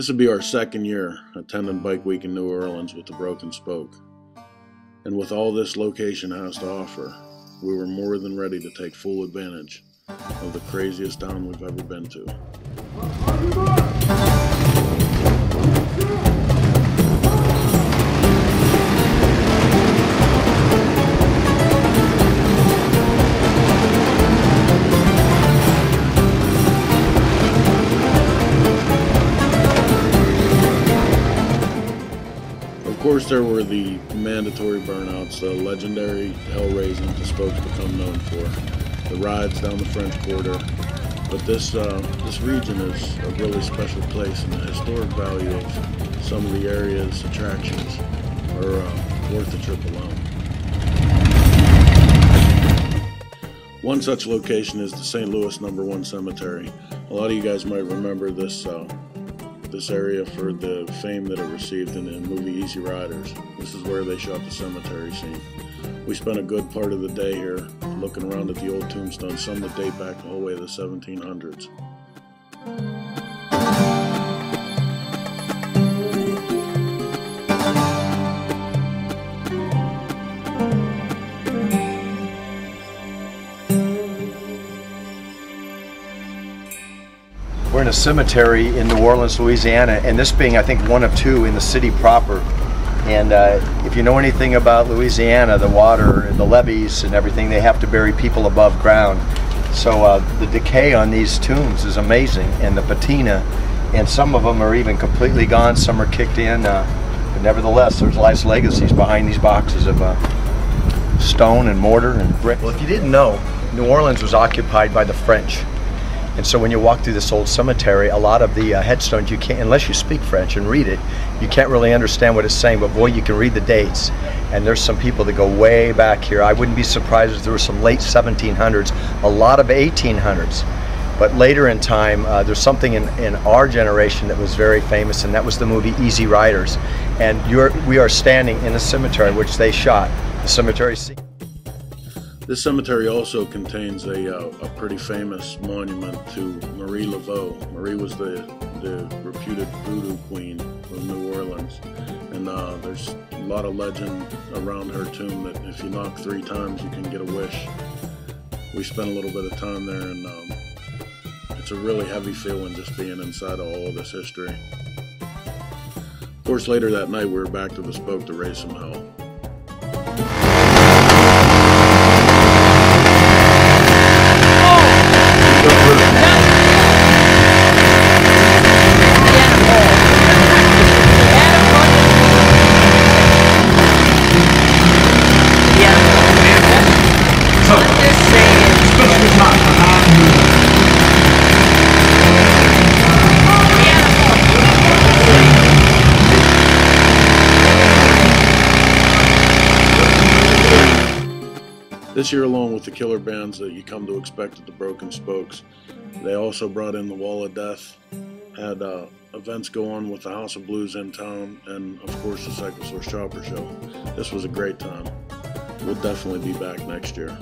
This would be our second year attending Bike Week in New Orleans with the Broken Spoke. And with all this location has to offer, we were more than ready to take full advantage of the craziest town we've ever been to. Of course, there were the mandatory burnouts, the legendary hell raising the spokes become known for, the rides down the French Quarter. But this region is a really special place, and the historic value of some of the area's attractions are worth the trip alone. One such location is the St. Louis No. 1 Cemetery. A lot of you guys might remember this area for the fame that it received in the movie Easy Riders. This is where they shot the cemetery scene. We spent a good part of the day here looking around at the old tombstones, some that date back all the way to the 1700s. We're in a cemetery in New Orleans, Louisiana, and this being, I think, one of two in the city proper. And if you know anything about Louisiana, the water, the levees and everything, they have to bury people above ground. So the decay on these tombs is amazing, and the patina, and some of them are even completely gone, some are kicked in, but nevertheless, there's nice legacies behind these boxes of stone and mortar and brick. Well, if you didn't know, New Orleans was occupied by the French. And so when you walk through this old cemetery, a lot of the headstones, you can't, unless you speak French and read it, you can't really understand what it's saying, but boy, you can read the dates. And there's some people that go way back here. I wouldn't be surprised if there were some late 1700s, a lot of 1800s. But later in time, there's something in our generation that was very famous, and that was the movie Easy Riders. And we are standing in a cemetery which they shot, the cemetery scene. This cemetery also contains a pretty famous monument to Marie Laveau. Marie was the reputed voodoo queen of New Orleans, and there's a lot of legend around her tomb that if you knock 3 times you can get a wish. We spent a little bit of time there, and it's a really heavy feeling just being inside of all of this history. Of course, later that night we were back to the Spoke to raise some hell. This year, along with the killer bands that you come to expect at the Broken Spokes, they also brought in the Wall of Death, had events go on with the House of Blues in town, and of course the Cycle Source Chopper Show. This was a great time. We'll definitely be back next year.